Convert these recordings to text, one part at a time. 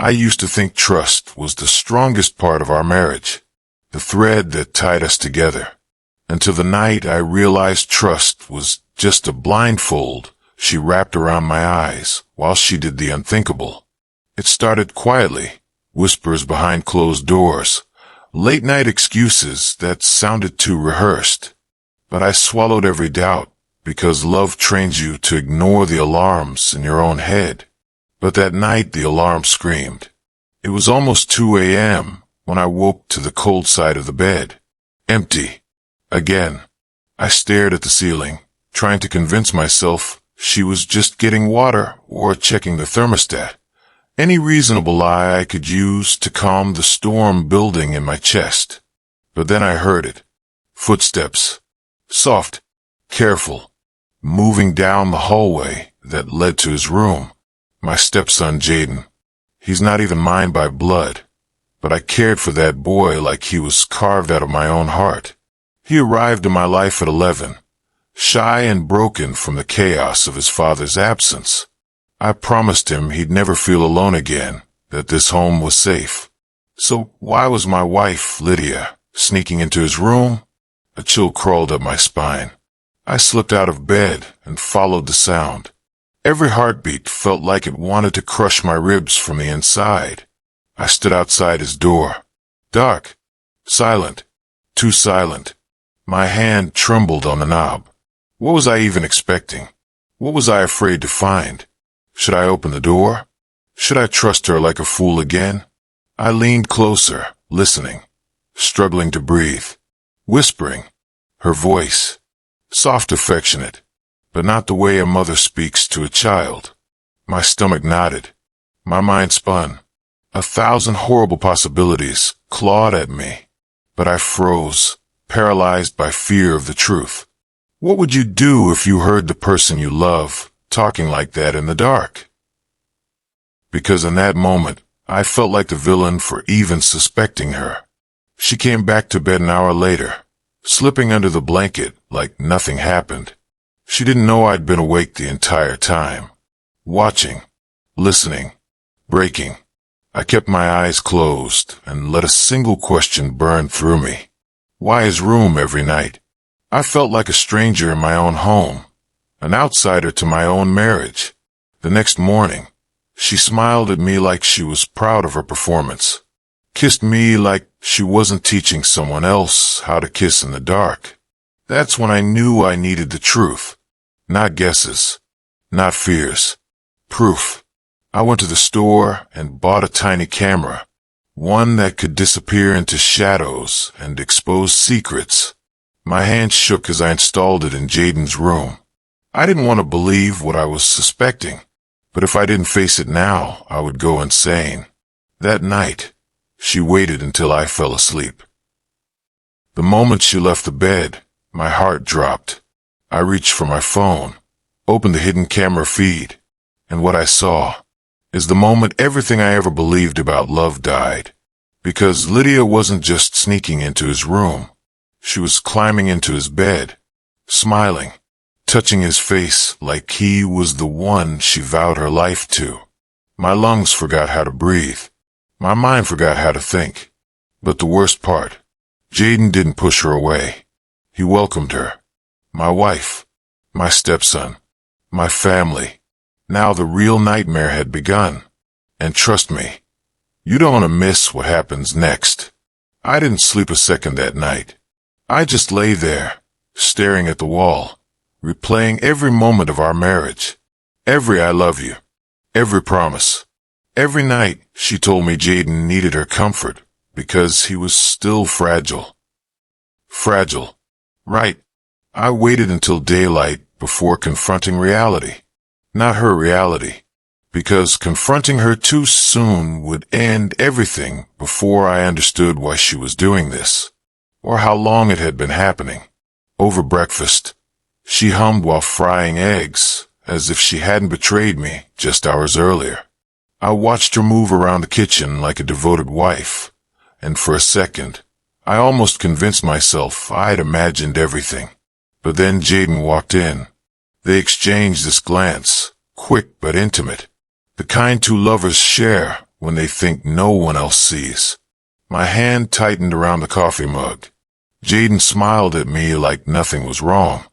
I used to think trust was the strongest part of our marriage, the thread that tied us together, until the night I realized trust was just a blindfold she wrapped around my eyes while she did the unthinkable. It started quietly, whispers behind closed doors, late-night excuses that sounded too rehearsed. But I swallowed every doubt, because love trains you to ignore the alarms in your own head. But that night the alarm screamed. It was almost 2 a.m. when I woke to the cold side of the bed. Empty. Again. I stared at the ceiling, trying to convince myself she was just getting water or checking the thermostat. Any reasonable lie I could use to calm the storm building in my chest. But then I heard it. Footsteps. Soft. Careful. Moving down the hallway that led to his room. My stepson Jaden. He's not even mine by blood, but I cared for that boy like he was carved out of my own heart. He arrived in my life at 11, shy and broken from the chaos of his father's absence. I promised him he'd never feel alone again, that this home was safe. So why was my wife, Lydia, sneaking into his room? A chill crawled up my spine. I slipped out of bed and followed the sound. Every heartbeat felt like it wanted to crush my ribs from the inside. I stood outside his door. Dark. Silent. Too silent. My hand trembled on the knob. What was I even expecting? What was I afraid to find? Should I open the door? Should I trust her like a fool again? I leaned closer, listening, struggling to breathe, whispering. Her voice. Soft, affectionate, but not the way a mother speaks to a child. My stomach knotted. My mind spun. 1,000 horrible possibilities clawed at me, but I froze, paralyzed by fear of the truth. What would you do if you heard the person you love talking like that in the dark? Because in that moment, I felt like the villain for even suspecting her. She came back to bed an hour later, slipping under the blanket like nothing happened. She didn't know I'd been awake the entire time. Watching, listening, breaking. I kept my eyes closed and let a single question burn through me. Why his room every night? I felt like a stranger in my own home, an outsider to my own marriage. The next morning, she smiled at me like she was proud of her performance, kissed me like she wasn't teaching someone else how to kiss in the dark. That's when I knew I needed the truth. Not guesses, not fears. Proof. I went to the store and bought a tiny camera, one that could disappear into shadows and expose secrets. My hand shook as I installed it in Jaden's room. I didn't want to believe what I was suspecting, but if I didn't face it now, I would go insane. That night, she waited until I fell asleep. The moment she left the bed, my heart dropped. I reached for my phone, opened the hidden camera feed, and what I saw is the moment everything I ever believed about love died. Because Lydia wasn't just sneaking into his room. She was climbing into his bed, smiling, touching his face like he was the one she vowed her life to. My lungs forgot how to breathe. My mind forgot how to think. But the worst part, Jaden didn't push her away. He welcomed her. My wife, my stepson, my family. Now the real nightmare had begun. And trust me, you don't want to miss what happens next. I didn't sleep a second that night. I just lay there, staring at the wall, replaying every moment of our marriage. Every I love you. Every promise. Every night she told me Jaden needed her comfort because he was still fragile. Fragile. Right. I waited until daylight before confronting reality. Not her reality. Because confronting her too soon would end everything before I understood why she was doing this, or how long it had been happening. Over breakfast, she hummed while frying eggs, as if she hadn't betrayed me just hours earlier. I watched her move around the kitchen like a devoted wife, and for a second, I almost convinced myself I'd imagined everything. But then Jaden walked in. They exchanged this glance, quick but intimate. The kind two lovers share when they think no one else sees. My hand tightened around the coffee mug. Jaden smiled at me like nothing was wrong.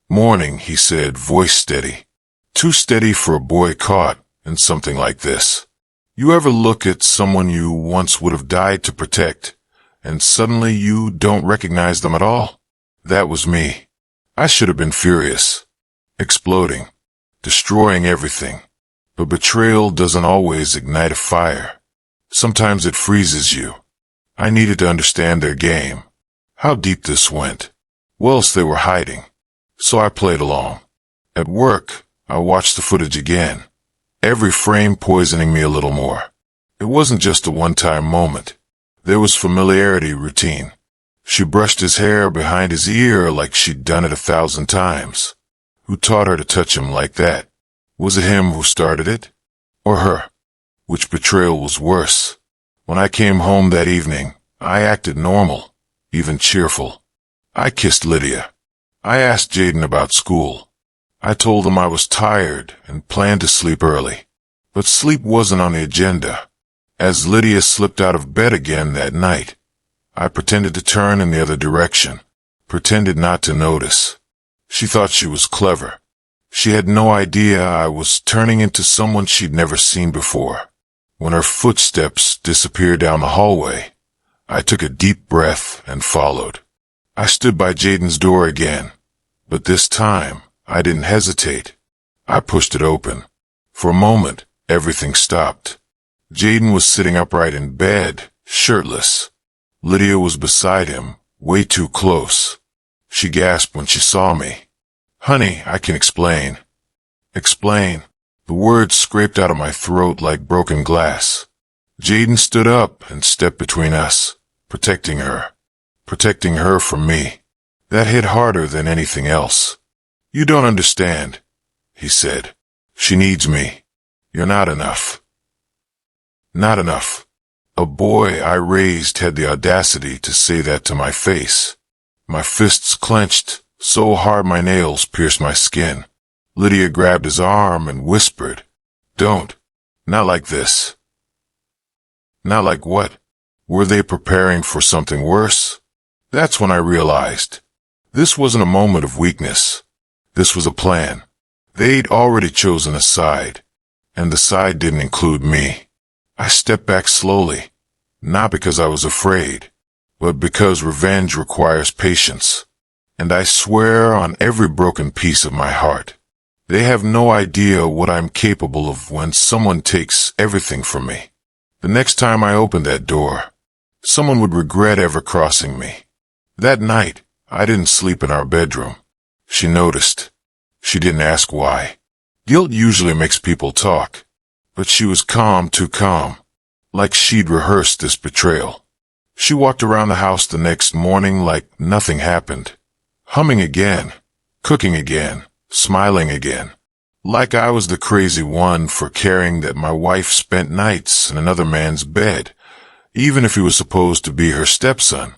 "Morning," he said, voice steady. Too steady for a boy caught in something like this. You ever look at someone you once would have died to protect, and suddenly you don't recognize them at all? That was me. I should have been furious, exploding, destroying everything. But betrayal doesn't always ignite a fire. Sometimes it freezes you. I needed to understand their game, how deep this went, what else they were hiding. So I played along. At work, I watched the footage again, every frame poisoning me a little more. It wasn't just a one-time moment. There was familiarity, routine. She brushed his hair behind his ear like she'd done it 1,000 times. Who taught her to touch him like that? Was it him who started it? Or her? Which betrayal was worse? When I came home that evening, I acted normal, even cheerful. I kissed Lydia. I asked Jaden about school. I told him I was tired and planned to sleep early. But sleep wasn't on the agenda. As Lydia slipped out of bed again that night, I pretended to turn in the other direction, pretended not to notice. She thought she was clever. She had no idea I was turning into someone she'd never seen before. When her footsteps disappeared down the hallway, I took a deep breath and followed. I stood by Jaden's door again, but this time I didn't hesitate. I pushed it open. For a moment, everything stopped. Jaden was sitting upright in bed, shirtless. Lydia was beside him, way too close. She gasped when she saw me. "Honey, I can explain." Explain. The words scraped out of my throat like broken glass. Jaden stood up and stepped between us, protecting her from me. That hit harder than anything else. "You don't understand," he said. "She needs me. You're not enough." Not enough. A boy I raised had the audacity to say that to my face. My fists clenched so hard my nails pierced my skin. Lydia grabbed his arm and whispered, "Don't. Not like this." Not like what? Were they preparing for something worse? That's when I realized. This wasn't a moment of weakness. This was a plan. They'd already chosen a side, and the side didn't include me. I stepped back slowly, not because I was afraid, but because revenge requires patience. And I swear on every broken piece of my heart, they have no idea what I'm capable of when someone takes everything from me. The next time I opened that door, someone would regret ever crossing me. That night, I didn't sleep in our bedroom. She noticed. She didn't ask why. Guilt usually makes people talk. But she was calm, too calm, like she'd rehearsed this betrayal. She walked around the house the next morning like nothing happened, humming again, cooking again, smiling again, like I was the crazy one for caring that my wife spent nights in another man's bed, even if he was supposed to be her stepson.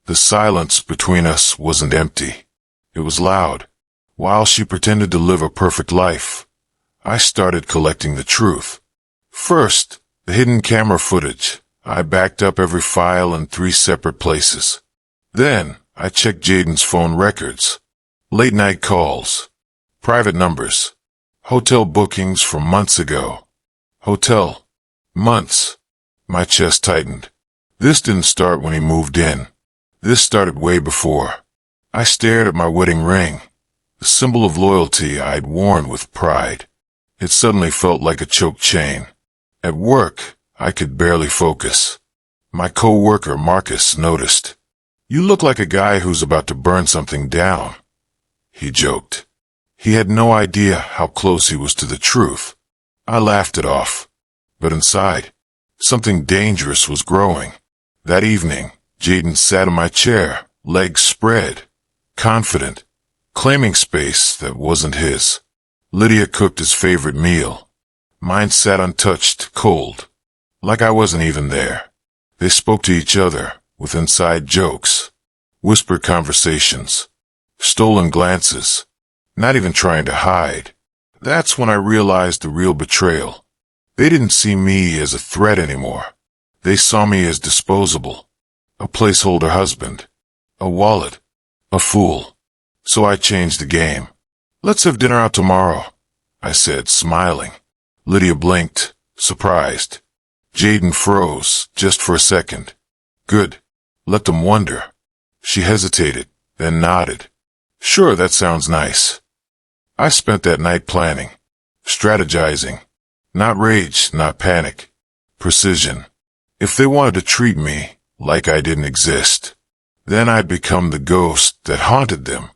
The silence between us wasn't empty. It was loud. While she pretended to live a perfect life, I started collecting the truth. First, the hidden camera footage. I backed up every file in 3 separate places. Then, I checked Jaden's phone records. Late-night calls. Private numbers. Hotel bookings from months ago. Hotel. Months. My chest tightened. This didn't start when he moved in. This started way before. I stared at my wedding ring, the symbol of loyalty I'd worn with pride. It suddenly felt like a choke chain. At work, I could barely focus. My co-worker, Marcus, noticed. "You look like a guy who's about to burn something down," he joked. He had no idea how close he was to the truth. I laughed it off. But inside, something dangerous was growing. That evening, Jaden sat in my chair, legs spread, confident, claiming space that wasn't his. Lydia cooked his favorite meal. Mine sat untouched, cold, like I wasn't even there. They spoke to each other, with inside jokes, whispered conversations, stolen glances, not even trying to hide. That's when I realized the real betrayal. They didn't see me as a threat anymore. They saw me as disposable. A placeholder husband. A wallet. A fool. So I changed the game. "Let's have dinner out tomorrow," I said, smiling. Lydia blinked, surprised. Jaden froze, just for a second. "Good. Let them wonder." She hesitated, then nodded. "Sure, that sounds nice." I spent that night planning, strategizing. Not rage, not panic. Precision. If they wanted to treat me like I didn't exist, then I'd become the ghost that haunted them.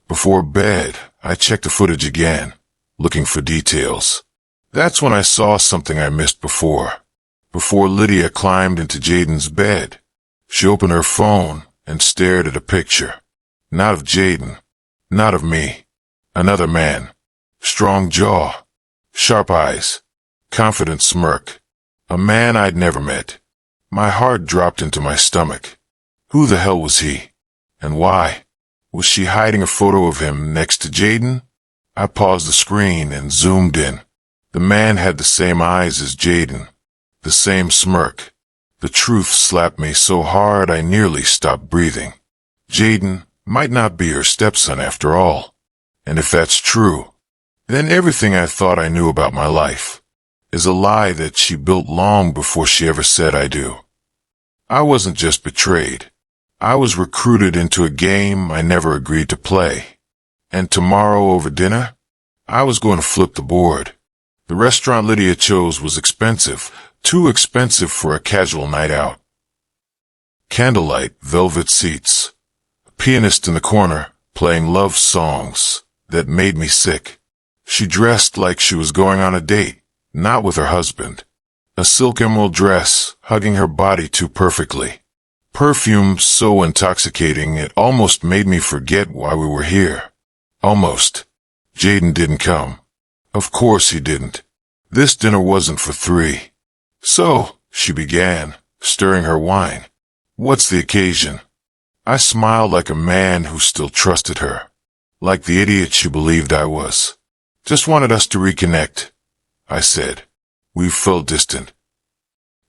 Before bed, I checked the footage again, looking for details. That's when I saw something I missed before. Before Lydia climbed into Jaden's bed, she opened her phone and stared at a picture. Not of Jaden, not of me. Another man. Strong jaw, sharp eyes, confident smirk. A man I'd never met. My heart dropped into my stomach. Who the hell was he? And why? Was she hiding a photo of him next to Jaden? I paused the screen and zoomed in. The man had the same eyes as Jaden. The same smirk. The truth slapped me so hard I nearly stopped breathing. Jaden might not be her stepson after all. And if that's true, then everything I thought I knew about my life is a lie that she built long before she ever said I do. I wasn't just betrayed. I was recruited into a game I never agreed to play. And tomorrow over dinner, I was going to flip the board. The restaurant Lydia chose was expensive, too expensive for a casual night out. Candlelight, velvet seats. A pianist in the corner, playing love songs that made me sick. She dressed like she was going on a date, not with her husband. A silk emerald dress, hugging her body too perfectly. Perfume so intoxicating it almost made me forget why we were here. Almost. Jaden didn't come. Of course he didn't. This dinner wasn't for three. "So," she began, stirring her wine. "What's the occasion?" I smiled like a man who still trusted her. Like the idiot she believed I was. "Just wanted us to reconnect," I said. "We felt distant."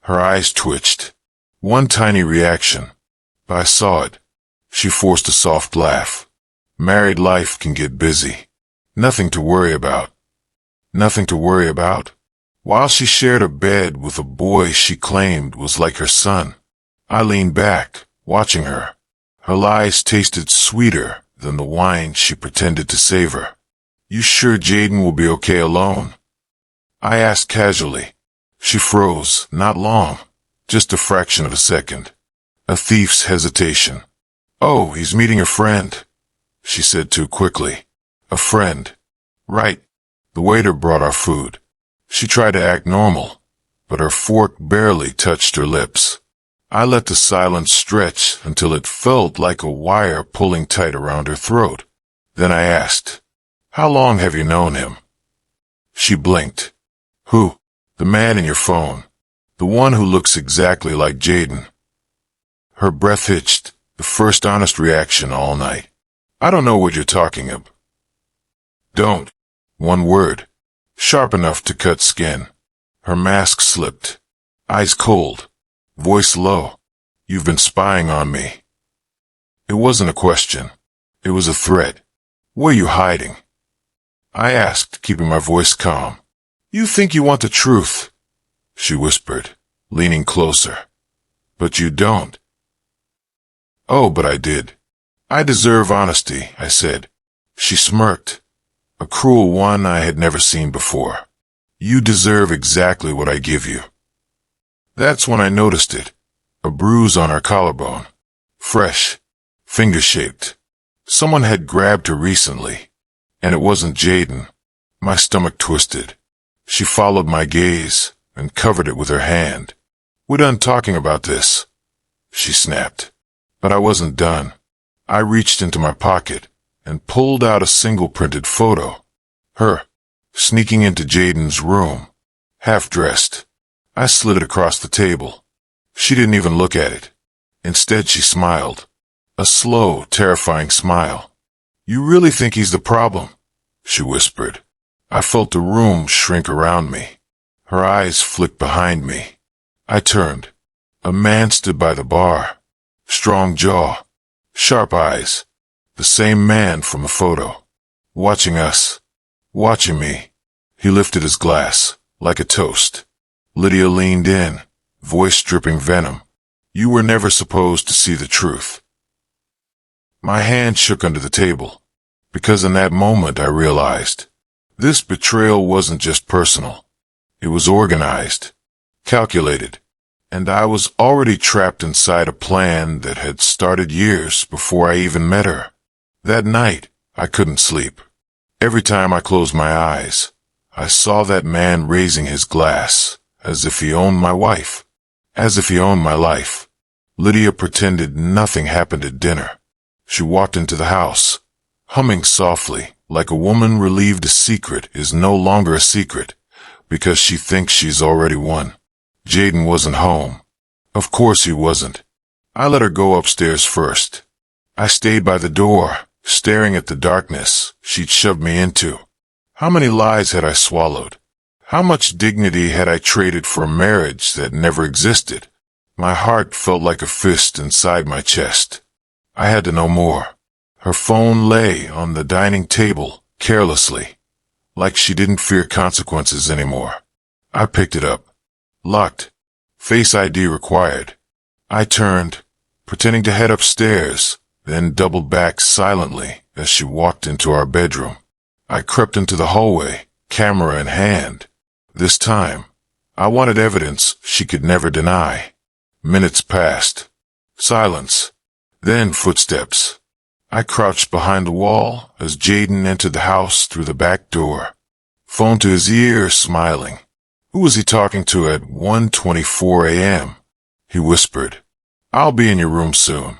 Her eyes twitched. One tiny reaction. But I saw it. She forced a soft laugh. Married life can get busy. Nothing to worry about. Nothing to worry about? While she shared a bed with a boy she claimed was like her son, I leaned back, watching her. Her lies tasted sweeter than the wine she pretended to savor. "You sure Jaden will be okay alone?" I asked casually. She froze, not long, just a fraction of a second. A thief's hesitation. "Oh, he's meeting a friend," she said too quickly. "A friend. Right." The waiter brought our food. She tried to act normal, but her fork barely touched her lips. I let the silence stretch until it felt like a wire pulling tight around her throat. Then I asked, "How long have you known him?" She blinked. "Who?" "The man in your phone. The one who looks exactly like Jaden." Her breath hitched, the first honest reaction all night. "I don't know what you're talking about." "Don't." One word. Sharp enough to cut skin. Her mask slipped. Eyes cold. Voice low. "You've been spying on me." It wasn't a question. It was a threat. "Where are you hiding?" I asked, keeping my voice calm. "You think you want the truth," she whispered, leaning closer. "But you don't." "Oh, but I did." "I deserve honesty," I said. She smirked. A cruel one I had never seen before. "You deserve exactly what I give you." That's when I noticed it. A bruise on her collarbone. Fresh. Finger-shaped. Someone had grabbed her recently. And it wasn't Jaden. My stomach twisted. She followed my gaze and covered it with her hand. "We're done talking about this," she snapped. But I wasn't done. I reached into my pocket and pulled out a single printed photo. Her, sneaking into Jaden's room, half-dressed. I slid it across the table. She didn't even look at it. Instead, she smiled. A slow, terrifying smile. "You really think he's the problem?" she whispered. I felt the room shrink around me. Her eyes flicked behind me. I turned. A man stood by the bar. Strong jaw. Sharp eyes. The same man from the photo. Watching us. Watching me. He lifted his glass, like a toast. Lydia leaned in, voice dripping venom. You were never supposed to see the truth. My hand shook under the table, because in that moment I realized this betrayal wasn't just personal. It was organized, calculated, and I was already trapped inside a plan that had started years before I even met her. That night, I couldn't sleep. Every time I closed my eyes, I saw that man raising his glass, as if he owned my wife, as if he owned my life. Lydia pretended nothing happened at dinner. She walked into the house, humming softly, like a woman relieved a secret is no longer a secret, because she thinks she's already won. Jaden wasn't home. Of course he wasn't. I let her go upstairs first. I stayed by the door, staring at the darkness she'd shoved me into. How many lies had I swallowed? How much dignity had I traded for a marriage that never existed? My heart felt like a fist inside my chest. I had to know more. Her phone lay on the dining table, carelessly, like she didn't fear consequences anymore. I picked it up. Locked. Face ID required. I turned, pretending to head upstairs, then doubled back silently as she walked into our bedroom. I crept into the hallway, camera in hand. This time, I wanted evidence she could never deny. Minutes passed. Silence. Then footsteps. I crouched behind the wall as Jaden entered the house through the back door. Phone to his ear, smiling. Who was he talking to at 1:24 a.m.? He whispered, I'll be in your room soon.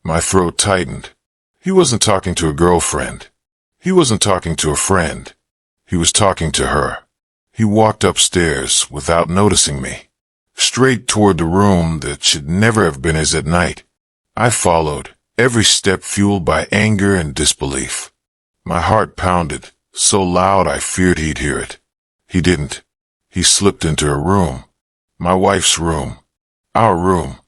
My throat tightened. He wasn't talking to a girlfriend. He wasn't talking to a friend. He was talking to her. He walked upstairs without noticing me, straight toward the room that should never have been his at night. I followed, every step fueled by anger and disbelief. My heart pounded, so loud I feared he'd hear it. He didn't. He slipped into her room, my wife's room, our room,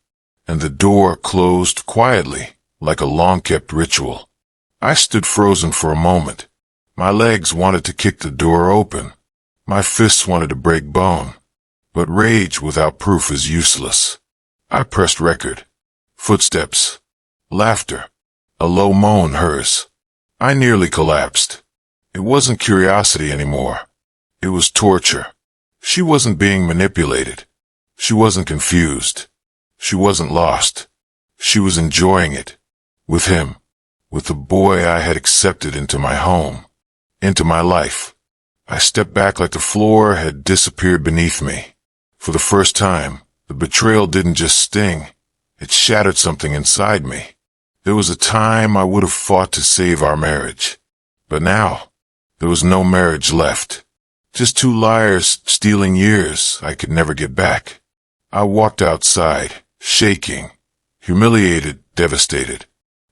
and the door closed quietly, like a long-kept ritual. I stood frozen for a moment. My legs wanted to kick the door open. My fists wanted to break bone. But rage without proof is useless. I pressed record. Footsteps. Laughter. A low moan, hers. I nearly collapsed. It wasn't curiosity anymore. It was torture. She wasn't being manipulated. She wasn't confused. She wasn't lost. She was enjoying it. With him. With the boy I had accepted into my home. Into my life. I stepped back like the floor had disappeared beneath me. For the first time, the betrayal didn't just sting. It shattered something inside me. There was a time I would have fought to save our marriage. But now, there was no marriage left. Just two liars stealing years I could never get back. I walked outside, shaking, humiliated, devastated.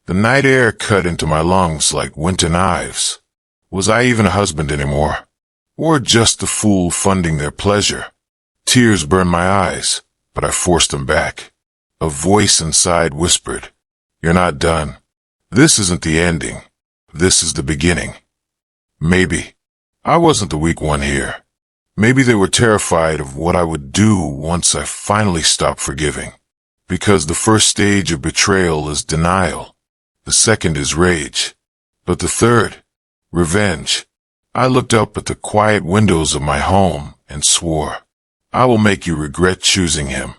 The night air cut into my lungs like winter knives. Was I even a husband anymore? Or just the fool funding their pleasure? Tears burned my eyes, but I forced them back. A voice inside whispered, You're not done. This isn't the ending. This is the beginning. Maybe. I wasn't the weak one here. Maybe they were terrified of what I would do once I finally stopped forgiving. Because the first stage of betrayal is denial. The second is rage. But the third, revenge. I looked up at the quiet windows of my home and swore, I will make you regret choosing him.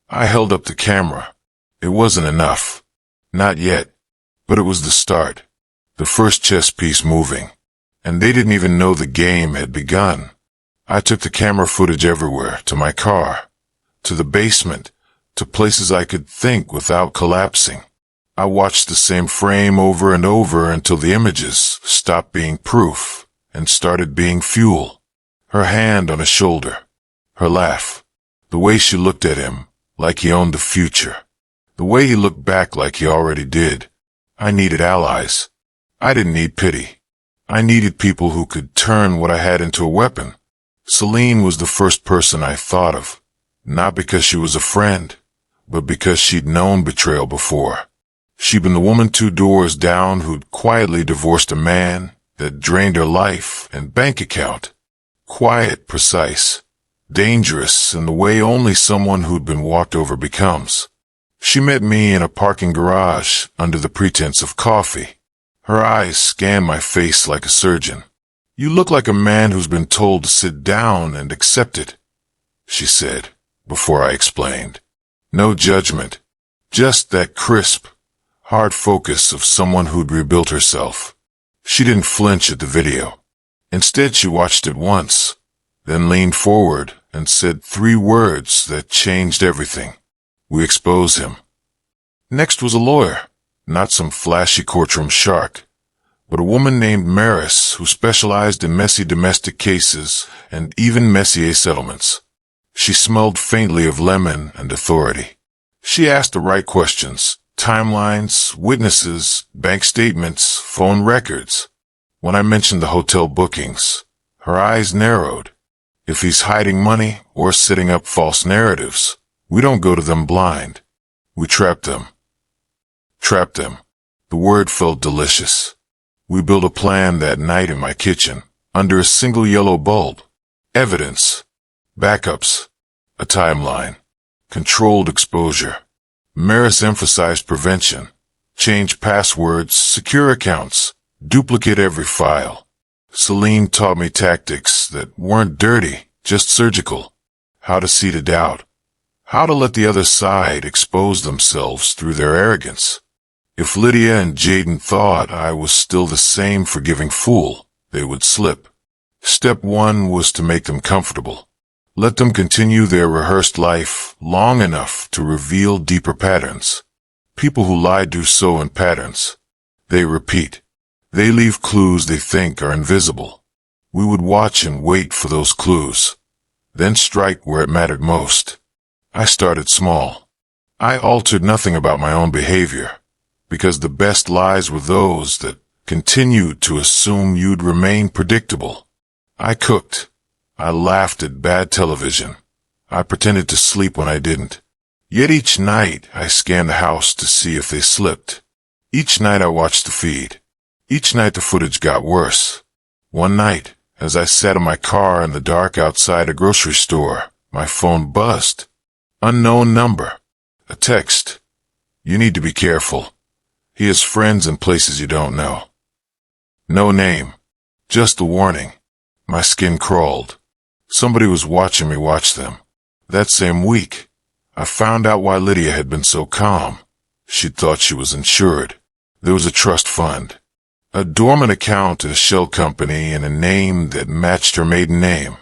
I held up the camera. It wasn't enough. Not yet. But it was the start. The first chess piece moving. And they didn't even know the game had begun. I took the camera footage everywhere, to my car, to the basement, to places I could think without collapsing. I watched the same frame over and over until the images stopped being proof and started being fuel. Her hand on his shoulder, her laugh, the way she looked at him like he owned the future, the way he looked back like he already did. I needed allies. I didn't need pity. I needed people who could turn what I had into a weapon. Celine was the first person I thought of, not because she was a friend, but because she'd known betrayal before. She'd been the woman 2 doors down who'd quietly divorced a man that drained her life and bank account. Quiet, precise, dangerous in the way only someone who'd been walked over becomes. She met me in a parking garage under the pretense of coffee. Her eyes scanned my face like a surgeon. "You look like a man who's been told to sit down and accept it," she said, before I explained. No judgment, just that crisp, hard focus of someone who'd rebuilt herself. She didn't flinch at the video. Instead, she watched it once, then leaned forward and said 3 words that changed everything. "We expose him." Next was a lawyer, not some flashy courtroom shark, but a woman named Maris who specialized in messy domestic cases and even messier settlements. She smelled faintly of lemon and authority. She asked the right questions: timelines, witnesses, bank statements, phone records. When I mentioned the hotel bookings, her eyes narrowed. If he's hiding money or setting up false narratives, we don't go to them blind. We trap them. Trap them. The word felt delicious. We built a plan that night in my kitchen, under a single yellow bulb. Evidence. Backups. A timeline. Controlled exposure. Maris emphasized prevention. Change passwords, secure accounts, duplicate every file. Celine taught me tactics that weren't dirty, just surgical. How to seed a doubt. How to let the other side expose themselves through their arrogance. If Lydia and Jaden thought I was still the same forgiving fool, they would slip. Step 1 was to make them comfortable. Let them continue their rehearsed life long enough to reveal deeper patterns. People who lie do so in patterns. They repeat. They leave clues they think are invisible. We would watch and wait for those clues, then strike where it mattered most. I started small. I altered nothing about my own behavior, because the best lies were those that continued to assume you'd remain predictable. I cooked. I laughed at bad television. I pretended to sleep when I didn't. Yet each night I scanned the house to see if they slipped. Each night I watched the feed. Each night the footage got worse. One night, as I sat in my car in the dark outside a grocery store, my phone buzzed. Unknown number. A text. "You need to be careful. He has friends in places you don't know." No name. Just a warning. My skin crawled. Somebody was watching me watch them. That same week, I found out why Lydia had been so calm. She'd thought she was insured. There was a trust fund. A dormant account at a shell company and a name that matched her maiden name.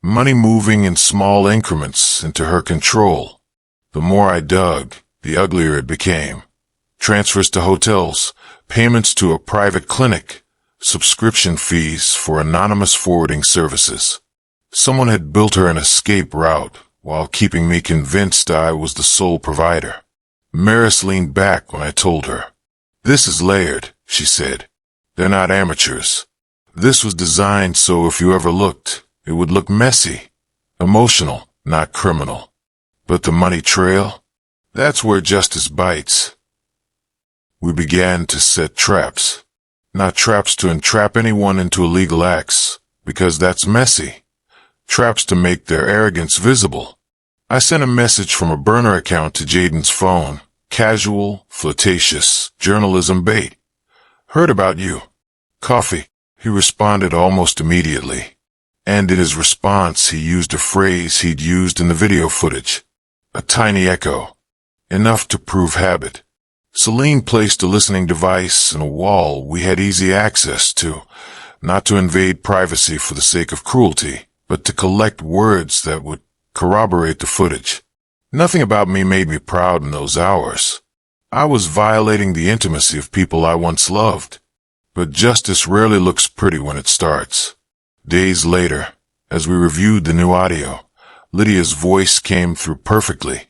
Money moving in small increments into her control. The more I dug, the uglier it became. Transfers to hotels, payments to a private clinic, subscription fees for anonymous forwarding services. Someone had built her an escape route while keeping me convinced I was the sole provider. Maris leaned back when I told her. "This is layered," she said. "They're not amateurs. This was designed so if you ever looked, it would look messy, emotional, not criminal. But the money trail? That's where justice bites." We began to set traps. Not traps to entrap anyone into illegal acts, because that's messy. Traps to make their arrogance visible. I sent a message from a burner account to Jaden's phone. Casual, flirtatious, journalism bait. "Heard about you. Coffee." He responded almost immediately. And in his response, he used a phrase he'd used in the video footage. A tiny echo. Enough to prove habit. Celine placed a listening device in a wall we had easy access to, not to invade privacy for the sake of cruelty, but to collect words that would corroborate the footage. Nothing about me made me proud in those hours. I was violating the intimacy of people I once loved. But justice rarely looks pretty when it starts. Days later, as we reviewed the new audio, Lydia's voice came through perfectly.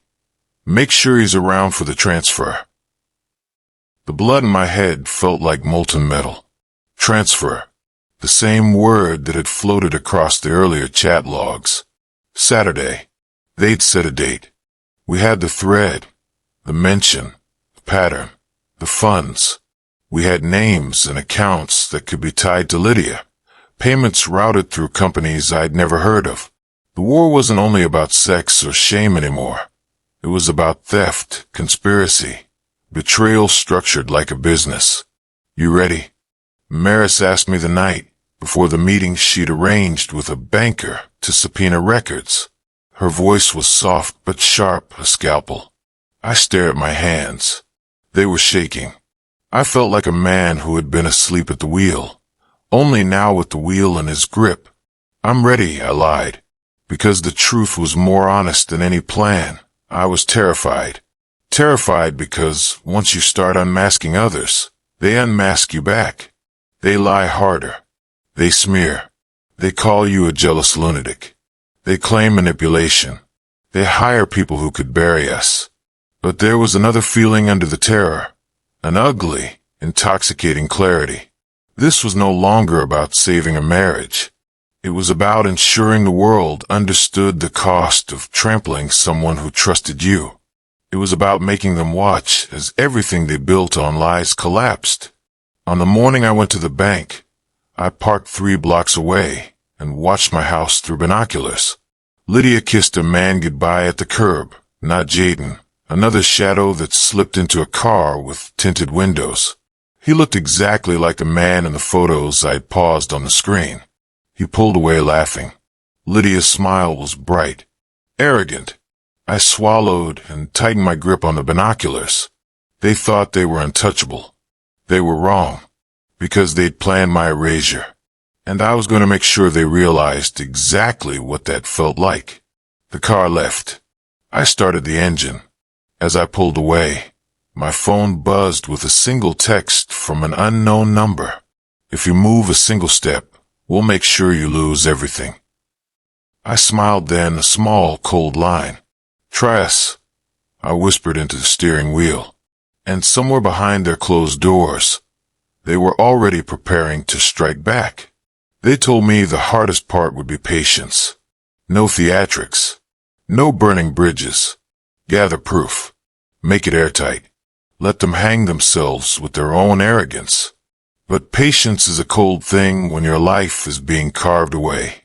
"Make sure he's around for the transfer." The blood in my head felt like molten metal. Transfer. The same word that had floated across the earlier chat logs. Saturday. They'd set a date. We had the thread, the mention, the pattern, the funds. We had names and accounts that could be tied to Lydia. Payments routed through companies I'd never heard of. The war wasn't only about sex or shame anymore. It was about theft, conspiracy, betrayal structured like a business. You ready? Maris asked me the night before the meeting she'd arranged with a banker to subpoena records. Her voice was soft but sharp, a scalpel. I stared at my hands. They were shaking. I felt like a man who had been asleep at the wheel, only now with the wheel in his grip. I'm ready, I lied, because the truth was more honest than any plan. I was terrified. Terrified because once you start unmasking others, they unmask you back. They lie harder. They smear. They call you a jealous lunatic. They claim manipulation. They hire people who could bury us. But there was another feeling under the terror, an ugly, intoxicating clarity. This was no longer about saving a marriage. It was about ensuring the world understood the cost of trampling someone who trusted you. It was about making them watch as everything they built on lies collapsed. On the morning I went to the bank, I parked 3 blocks away and watched my house through binoculars. Lydia kissed a man goodbye at the curb, not Jaden, another shadow that slipped into a car with tinted windows. He looked exactly like the man in the photos I'd paused on the screen. He pulled away laughing. Lydia's smile was bright, arrogant. I swallowed and tightened my grip on the binoculars. They thought they were untouchable. They were wrong, because they'd planned my erasure, and I was going to make sure they realized exactly what that felt like. The car left. I started the engine. As I pulled away, my phone buzzed with a single text from an unknown number. If you move a single step, we'll make sure you lose everything. I smiled then, a small, cold line. Try us, I whispered into the steering wheel. And somewhere behind their closed doors, they were already preparing to strike back. They told me the hardest part would be patience. No theatrics. No burning bridges. Gather proof. Make it airtight. Let them hang themselves with their own arrogance. But patience is a cold thing when your life is being carved away.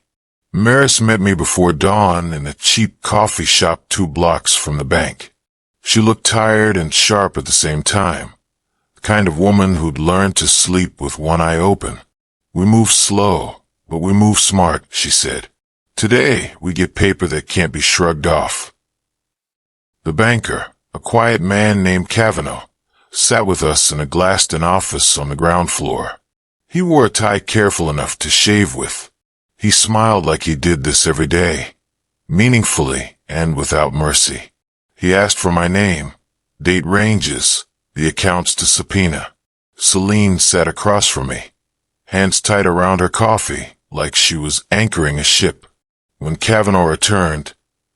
Maris met me before dawn in a cheap coffee shop 2 blocks from the bank. She looked tired and sharp at the same time, the kind of woman who'd learned to sleep with one eye open. We move slow, but we move smart, she said. Today, we get paper that can't be shrugged off. The banker, a quiet man named Kavanaugh, sat with us in a glassed-in office on the ground floor. He wore a tie careful enough to shave with. He smiled like he did this every day, meaningfully and without mercy. He asked for my name, date ranges, the accounts to subpoena. Celine sat across from me, hands tight around her coffee, like she was anchoring a ship. When Kavanaugh returned,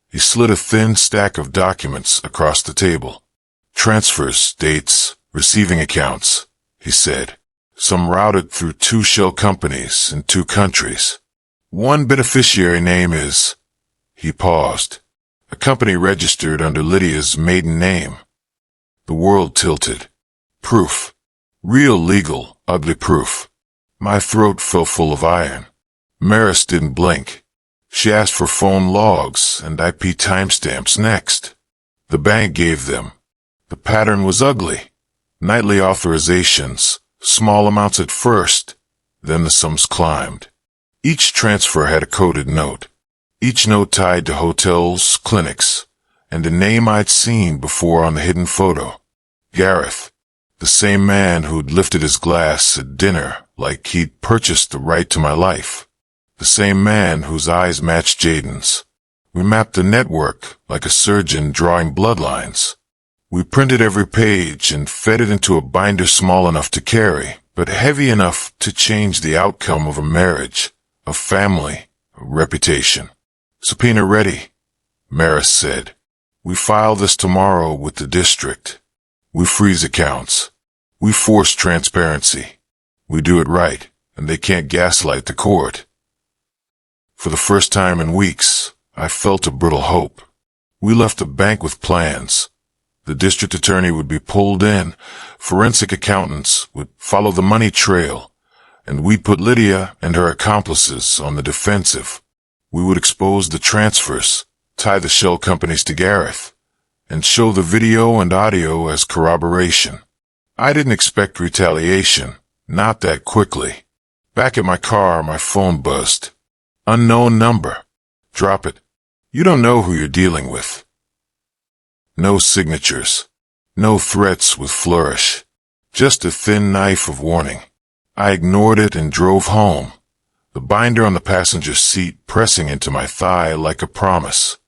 he slid a thin stack of documents across the table. Transfers, dates, receiving accounts, he said. Some routed through 2 shell companies in 2 countries. One beneficiary name is... He paused. A company registered under Lydia's maiden name. The world tilted. Proof. Real legal, ugly proof. My throat felt full of iron. Maris didn't blink. She asked for phone logs and IP timestamps next. The bank gave them. The pattern was ugly. Nightly authorizations, small amounts at first, then the sums climbed. Each transfer had a coded note. Each note tied to hotels, clinics, and a name I'd seen before on the hidden photo. Gareth, the same man who'd lifted his glass at dinner like he'd purchased the right to my life. The same man whose eyes matched Jaden's. We mapped the network like a surgeon drawing bloodlines. We printed every page and fed it into a binder small enough to carry, but heavy enough to change the outcome of a marriage, a family, a reputation. Subpoena ready, Maris said. We file this tomorrow with the district. We freeze accounts. We force transparency. We do it right. and they can't gaslight the court. For the first time in weeks, I felt a brittle hope. We left the bank with plans. The district attorney would be pulled in, forensic accountants would follow the money trail, and we'd put Lydia and her accomplices on the defensive. We would expose the transfers, tie the shell companies to Gareth, and show the video and audio as corroboration. I didn't expect retaliation, not that quickly. Back at my car, my phone buzzed. Unknown number. Drop it. You don't know who you're dealing with. No signatures. No threats with flourish. Just a thin knife of warning. I ignored it and drove home, the binder on the passenger seat pressing into my thigh like a promise.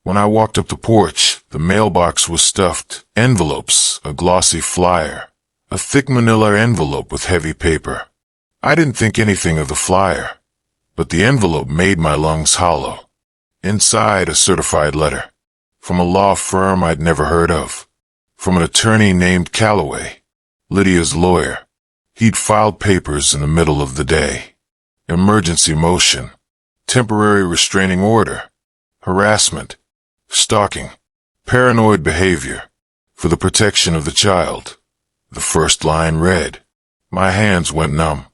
When I walked up the porch, the mailbox was stuffed. Envelopes, a glossy flyer, a thick manila envelope with heavy paper. I didn't think anything of the flyer, but the envelope made my lungs hollow. Inside, a certified letter. From a law firm I'd never heard of. From an attorney named Calloway, Lydia's lawyer. He'd filed papers in the middle of the day. Emergency motion. Temporary restraining order. Harassment. Stalking. Paranoid behavior. For the protection of the child. The first line read. My hands went numb.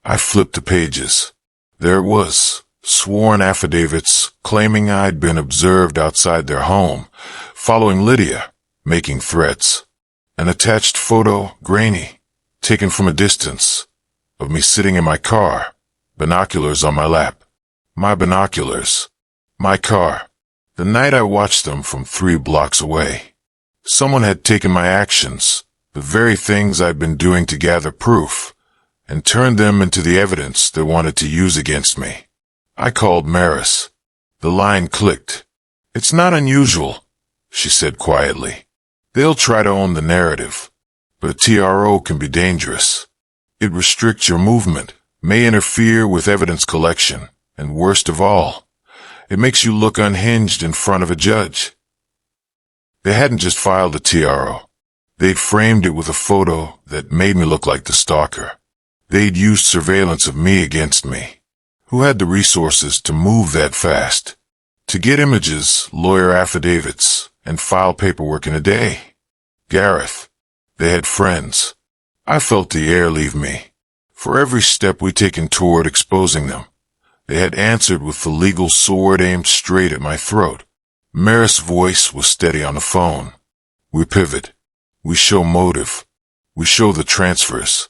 I flipped the pages. There it was. Sworn affidavits claiming I'd been observed outside their home, following Lydia, making threats. An attached photo, grainy, taken from a distance, of me sitting in my car, binoculars on my lap. My binoculars. My car. The night I watched them from 3 blocks away. Someone had taken my actions, the very things I'd been doing to gather proof, and turned them into the evidence they wanted to use against me. I called Maris. The line clicked. It's not unusual, she said quietly. They'll try to own the narrative, but a TRO can be dangerous. It restricts your movement, may interfere with evidence collection, and worst of all, it makes you look unhinged in front of a judge. They hadn't just filed a TRO. They'd framed it with a photo that made me look like the stalker. They'd used surveillance of me against me. Who had the resources to move that fast? To get images, lawyer affidavits, and file paperwork in a day? Gareth. They had friends. I felt the air leave me. For every step we'd taken toward exposing them, they had answered with the legal sword aimed straight at my throat. Maris' voice was steady on the phone. We pivot. We show motive. We show the transfers.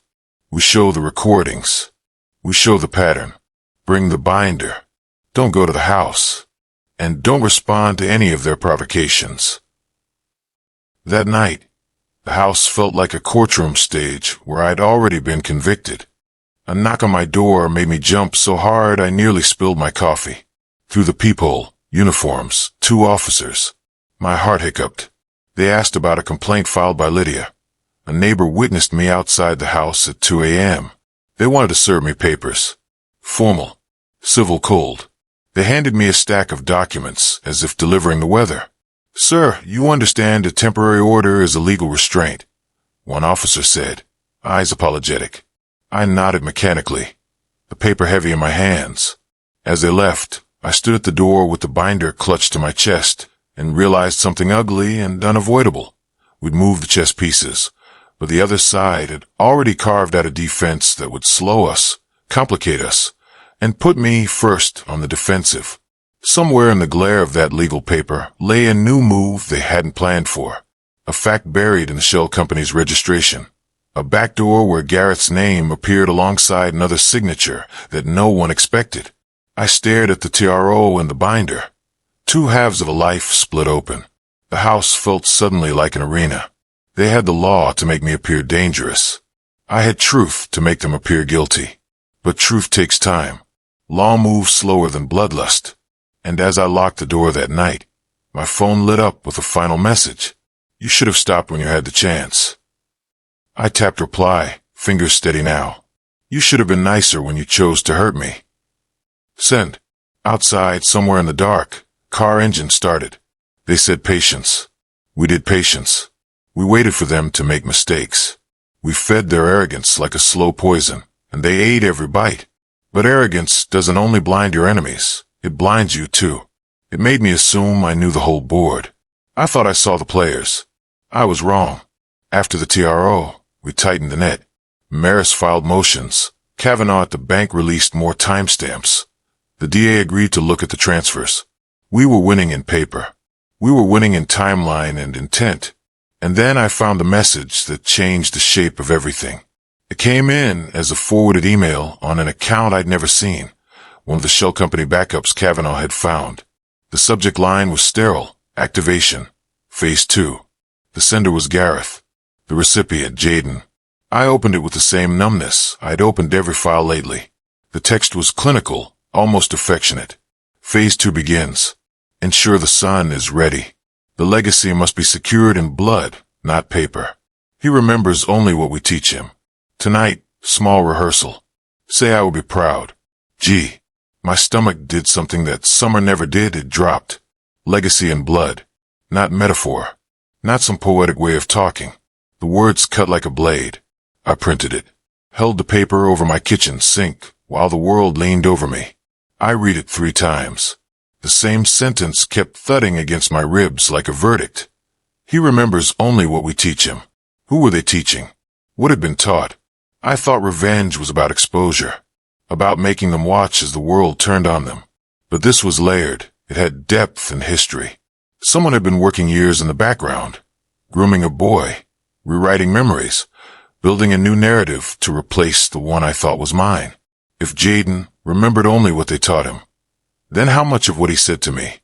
We show the recordings. We show the pattern. Bring the binder. Don't go to the house. And don't respond to any of their provocations. That night, the house felt like a courtroom stage where I'd already been convicted. A knock on my door made me jump so hard I nearly spilled my coffee. Through the peephole, uniforms, 2 officers. My heart hiccuped. They asked about a complaint filed by Lydia. A neighbor witnessed me outside the house at 2 a.m. They wanted to serve me papers. Formal. Civil cold. They handed me a stack of documents, as if delivering the weather. Sir, you understand a temporary order is a legal restraint, one officer said, eyes apologetic. I nodded mechanically, the paper heavy in my hands. As they left, I stood at the door with the binder clutched to my chest and realized something ugly and unavoidable. We'd moved the chess pieces, but the other side had already carved out a defense that would slow us, complicate us, and put me first on the defensive. Somewhere in the glare of that legal paper lay a new move they hadn't planned for, a fact buried in the shell company's registration, a backdoor where Gareth's name appeared alongside another signature that no one expected. I stared at the TRO and the binder. 2 halves of a life split open. The house felt suddenly like an arena. They had the law to make me appear dangerous. I had truth to make them appear guilty. But truth takes time. Law moves slower than bloodlust. And as I locked the door that night, my phone lit up with a final message. You should have stopped when you had the chance. I tapped reply, fingers steady now. You should have been nicer when you chose to hurt me. Send. Outside, somewhere in the dark, car engine started. They said patience. We did patience. We waited for them to make mistakes. We fed their arrogance like a slow poison, and they ate every bite. But arrogance doesn't only blind your enemies, it blinds you too. It made me assume I knew the whole board. I thought I saw the players. I was wrong. After the TRO, we tightened the net. Maris filed motions. Kavanaugh at the bank released more timestamps. The DA agreed to look at the transfers. We were winning in paper. We were winning in timeline and intent. And then I found a message that changed the shape of everything. It came in as a forwarded email on an account I'd never seen, one of the shell company backups Kavanaugh had found. The subject line was sterile, activation, phase 2. The sender was Gareth, the recipient Jaden. I opened it with the same numbness I'd opened every file lately. The text was clinical, almost affectionate. Phase 2 begins. Ensure the son is ready. The legacy must be secured in blood, not paper. He remembers only what we teach him. Tonight, small rehearsal. Say I will be proud. Gee, my stomach did something that summer never did, it dropped. Legacy in blood. Not metaphor. Not some poetic way of talking. The words cut like a blade. I printed it. Held the paper over my kitchen sink while the world leaned over me. I read it 3 times. The same sentence kept thudding against my ribs like a verdict. He remembers only what we teach him. Who were they teaching? What had been taught? I thought revenge was about exposure, about making them watch as the world turned on them. But this was layered. It had depth and history. Someone had been working years in the background, grooming a boy, rewriting memories, building a new narrative to replace the one I thought was mine. If Jaden remembered only what they taught him, then how much of what he said to me,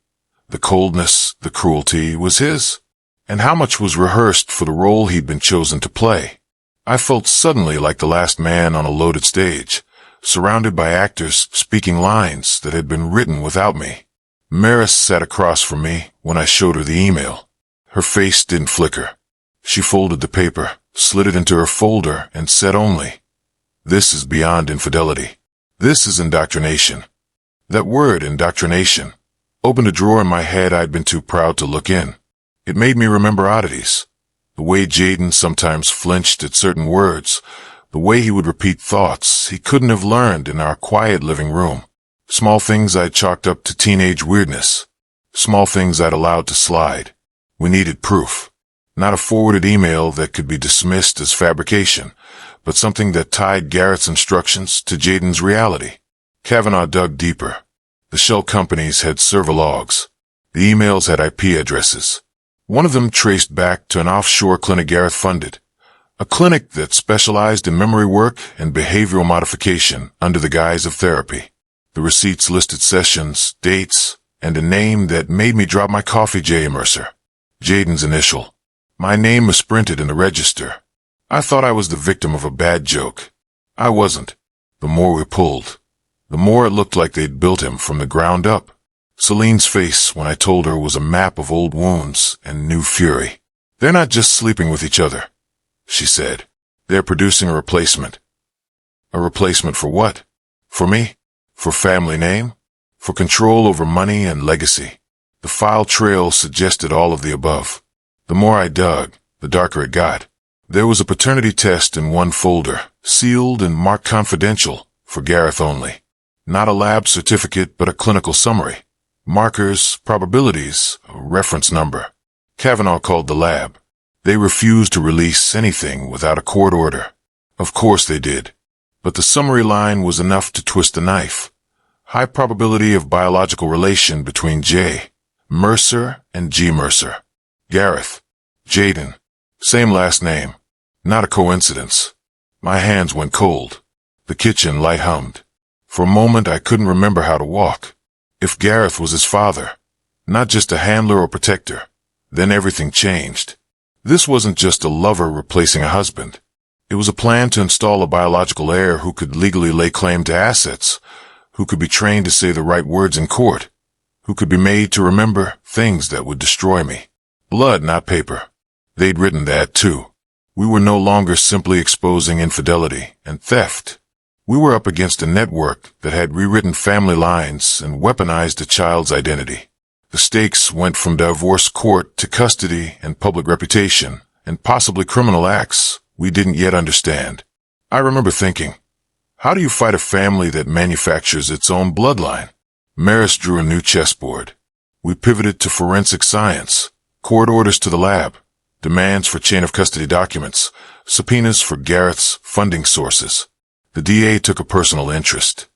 the coldness, the cruelty, was his? And how much was rehearsed for the role he'd been chosen to play? I felt suddenly like the last man on a loaded stage, surrounded by actors speaking lines that had been written without me. Maris sat across from me when I showed her the email. Her face didn't flicker. She folded the paper, slid it into her folder, and said only, "This is beyond infidelity. This is indoctrination." That word, indoctrination, opened a drawer in my head I'd been too proud to look in. It made me remember oddities. The way Jaden sometimes flinched at certain words, the way he would repeat thoughts he couldn't have learned in our quiet living room. Small things I'd chalked up to teenage weirdness. Small things I'd allowed to slide. We needed proof. Not a forwarded email that could be dismissed as fabrication, but something that tied Garrett's instructions to Jaden's reality. Kavanaugh dug deeper. The shell companies had server logs. The emails had IP addresses. One of them traced back to an offshore clinic Gareth funded, a clinic that specialized in memory work and behavioral modification under the guise of therapy. The receipts listed sessions, dates, and a name that made me drop my coffee. J. Mercer. Jaden's initial. My name was sprinted in the register. I thought I was the victim of a bad joke. I wasn't. The more we pulled, the more it looked like they'd built him from the ground up. Celine's face when I told her was a map of old wounds and new fury. "They're not just sleeping with each other," she said. "They're producing a replacement." A replacement for what? For me? For family name? For control over money and legacy? The file trail suggested all of the above. The more I dug, the darker it got. There was a paternity test in one folder, sealed and marked confidential, for Gareth only. Not a lab certificate, but a clinical summary. Markers, probabilities, a reference number. Kavanaugh called the lab. They refused to release anything without a court order. Of course they did. But the summary line was enough to twist the knife. High probability of biological relation between J. Mercer and G. Mercer. Gareth. Jaden. Same last name. Not a coincidence. My hands went cold. The kitchen light hummed. For a moment I couldn't remember how to walk. If Gareth was his father, not just a handler or protector, then everything changed. This wasn't just a lover replacing a husband. It was a plan to install a biological heir who could legally lay claim to assets, who could be trained to say the right words in court, who could be made to remember things that would destroy me. Blood, not paper. They'd written that, too. We were no longer simply exposing infidelity and theft. We were up against a network that had rewritten family lines and weaponized a child's identity. The stakes went from divorce court to custody and public reputation, and possibly criminal acts we didn't yet understand. I remember thinking, How do you fight a family that manufactures its own bloodline? Maris drew a new chessboard. We pivoted to forensic science, court orders to the lab, demands for chain of custody documents, subpoenas for Gareth's funding sources. The DA took a personal interest.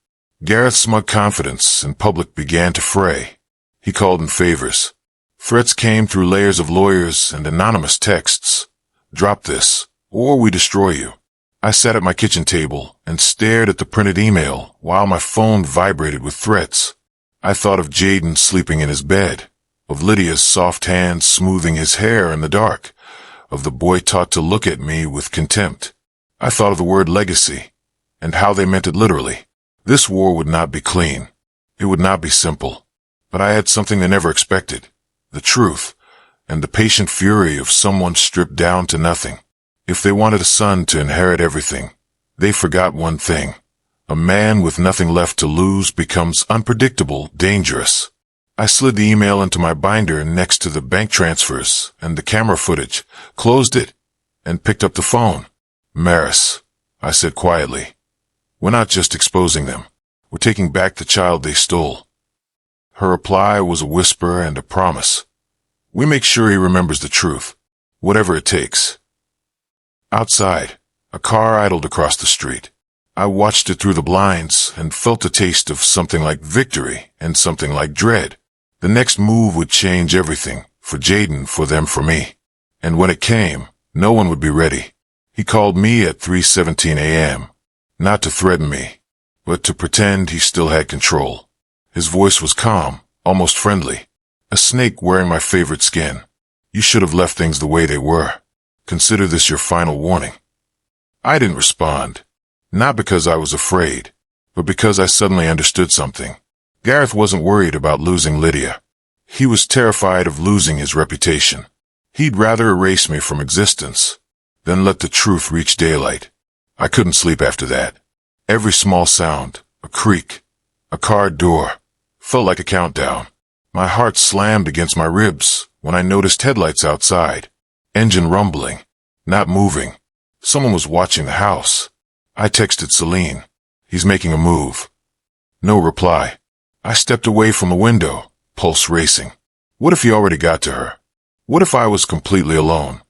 Gareth's smug confidence in public began to fray. He called in favors. Threats came through layers of lawyers and anonymous texts. Drop this, or we destroy you. I sat at my kitchen table and stared at the printed email while my phone vibrated with threats. I thought of Jaden sleeping in his bed, of Lydia's soft hands smoothing his hair in the dark, of the boy taught to look at me with contempt. I thought of the word legacy, and how they meant it literally. This war would not be clean. It would not be simple. But I had something they never expected. The truth, and the patient fury of someone stripped down to nothing. If they wanted a son to inherit everything, they forgot one thing. A man with nothing left to lose becomes unpredictable, dangerous. I slid the email into my binder next to the bank transfers and the camera footage, closed it, and picked up the phone. Maris, I said quietly, we're not just exposing them. We're taking back the child they stole. Her reply was a whisper and a promise. We make sure he remembers the truth, whatever it takes. Outside, a car idled across the street. I watched it through the blinds and felt a taste of something like victory and something like dread. The next move would change everything, for Jaden, for them, for me. And when it came, no one would be ready. He called me at 3:17 a.m., not to threaten me, but to pretend he still had control. His voice was calm, almost friendly. A snake wearing my favorite skin. You should have left things the way they were. Consider this your final warning. I didn't respond. Not because I was afraid, but because I suddenly understood something. Gareth wasn't worried about losing Lydia. He was terrified of losing his reputation. He'd rather erase me from existence than let the truth reach daylight. I couldn't sleep after that. Every small sound, a creak, a car door, felt like a countdown. My heart slammed against my ribs when I noticed headlights outside. Engine rumbling, not moving. Someone was watching the house. I texted Celine. He's making a move. No reply. I stepped away from the window, pulse racing. What if he already got to her? What if I was completely alone?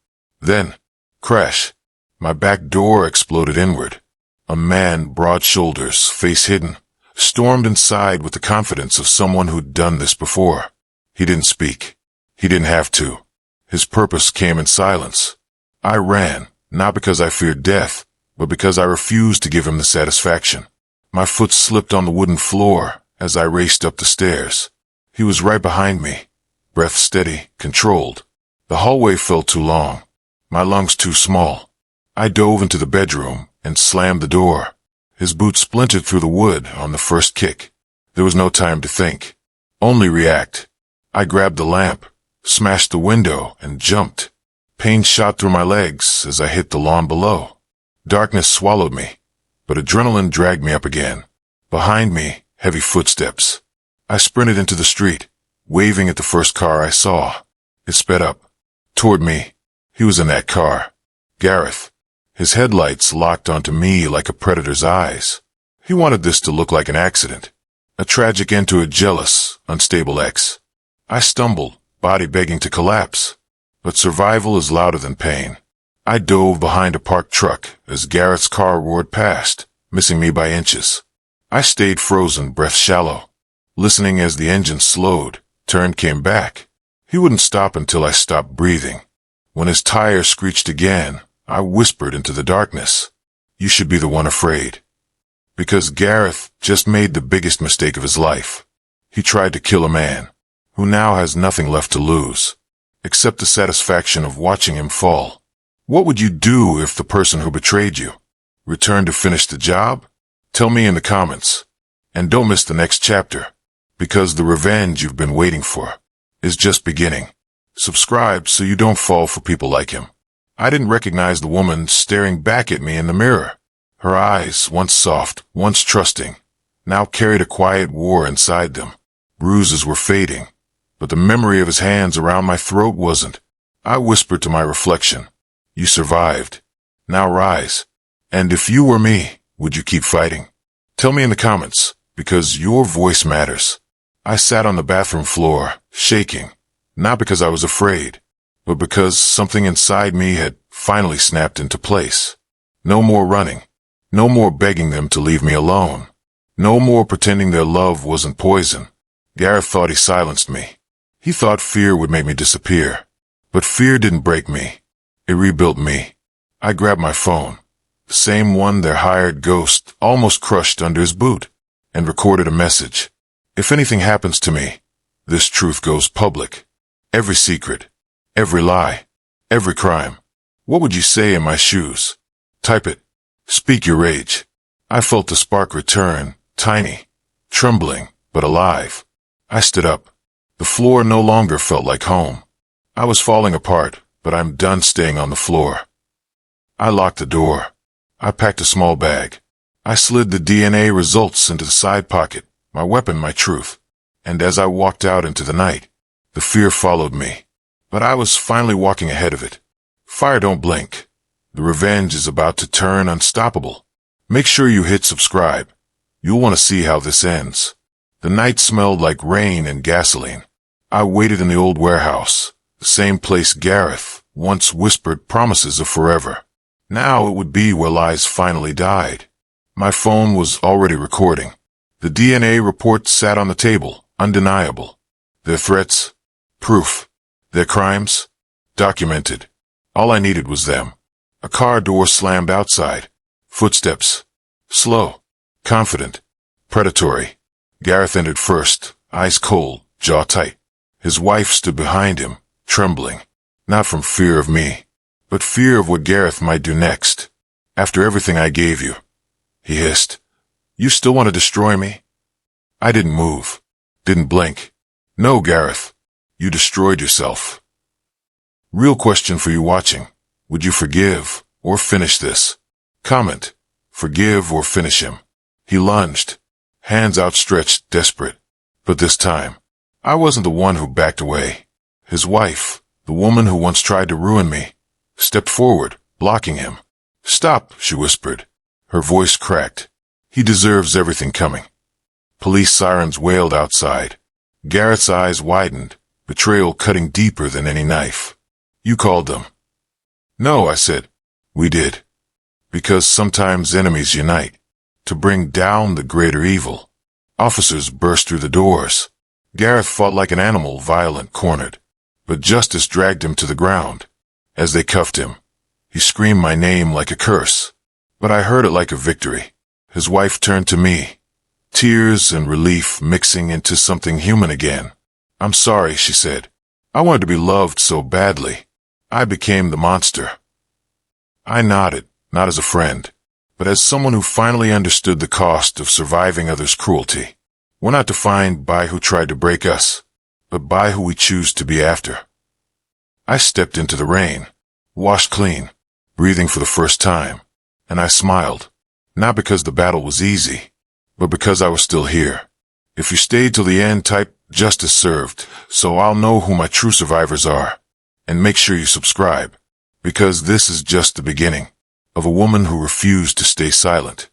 Then, crash. My back door exploded inward. A man, broad shoulders, face hidden, stormed inside with the confidence of someone who'd done this before. He didn't speak. He didn't have to. His purpose came in silence. I ran, not because I feared death, but because I refused to give him the satisfaction. My foot slipped on the wooden floor as I raced up the stairs. He was right behind me, breath steady, controlled. The hallway felt too long, my lungs too small. I dove into the bedroom and slammed the door. His boot splintered through the wood on the first kick. There was no time to think, only react. I grabbed the lamp, smashed the window, and jumped. Pain shot through my legs as I hit the lawn below. Darkness swallowed me, but adrenaline dragged me up again. Behind me, heavy footsteps. I sprinted into the street, waving at the first car I saw. It sped up, toward me. He was in that car. Gareth. His headlights locked onto me like a predator's eyes. He wanted this to look like an accident, a tragic end to a jealous, unstable ex. I stumbled, body begging to collapse. But survival is louder than pain. I dove behind a parked truck as Garrett's car roared past, missing me by inches. I stayed frozen, breath shallow, listening as the engine slowed, turned, came back. He wouldn't stop until I stopped breathing. When his tire screeched again, I whispered into the darkness, "You should be the one afraid." Because Gareth just made the biggest mistake of his life. He tried to kill a man who now has nothing left to lose, except the satisfaction of watching him fall. What would you do if the person who betrayed you returned to finish the job? Tell me in the comments. And don't miss the next chapter, because the revenge you've been waiting for is just beginning. Subscribe so you don't fall for people like him. I didn't recognize the woman staring back at me in the mirror. Her eyes, once soft, once trusting, now carried a quiet war inside them. Bruises were fading, but the memory of his hands around my throat wasn't. I whispered to my reflection, "You survived. Now rise. And if you were me, Would you keep fighting? Tell me in the comments, because your voice matters. I sat on the bathroom floor, shaking, not because I was afraid, but because something inside me had finally snapped into place. No more running. No more begging them to leave me alone. No more pretending their love wasn't poison. Gareth thought he silenced me. He thought fear would make me disappear. But fear didn't break me. It rebuilt me. I grabbed my phone, the same one their hired ghost almost crushed under his boot, and recorded a message. If anything happens to me, this truth goes public. Every secret, every lie, every crime. What would you say in my shoes? Type it. Speak your rage. I felt the spark return, tiny, trembling, but alive. I stood up. The floor no longer felt like home. I was falling apart, but I'm done staying on the floor. I locked the door. I packed a small bag. I slid the DNA results into the side pocket, my weapon, my truth. And as I walked out into the night, the fear followed me. But I was finally walking ahead of it. Fire don't blink. The revenge is about to turn unstoppable. Make sure you hit subscribe. You'll want to see how this ends. The night smelled like rain and gasoline. I waited in the old warehouse, the same place Gareth once whispered promises of forever. Now it would be where lies finally died. My phone was already recording. The DNA report sat on the table, undeniable. Their threats, proof. Their crimes, documented. All I needed was them. A car door slammed outside. Footsteps. Slow. Confident. Predatory. Gareth entered first, eyes cold, jaw tight. His wife stood behind him, trembling. Not from fear of me, but fear of what Gareth might do next. After everything I gave you, he hissed. You still want to destroy me? I didn't move. Didn't blink. No, Gareth. You destroyed yourself. Real question for you watching. Would you forgive or finish this? Comment. Forgive or finish him. He lunged, hands outstretched, desperate. But this time, I wasn't the one who backed away. His wife, the woman who once tried to ruin me, stepped forward, blocking him. Stop, she whispered. Her voice cracked. He deserves everything coming. Police sirens wailed outside. Gareth's eyes widened, betrayal cutting deeper than any knife. You called them. No, I said. We did. Because sometimes enemies unite to bring down the greater evil. Officers burst through the doors. Gareth fought like an animal, violent, cornered. But justice dragged him to the ground. As they cuffed him, he screamed my name like a curse. But I heard it like a victory. His wife turned to me, tears and relief mixing into something human again. I'm sorry, she said. I wanted to be loved so badly. I became the monster. I nodded, not as a friend, but as someone who finally understood the cost of surviving others' cruelty. We're not defined by who tried to break us, but by who we choose to be after. I stepped into the rain, washed clean, breathing for the first time, and I smiled, not because the battle was easy, but because I was still here. If you stayed till the end, type justice served, so I'll know who my true survivors are. And make sure you subscribe, because this is just the beginning of a woman who refused to stay silent.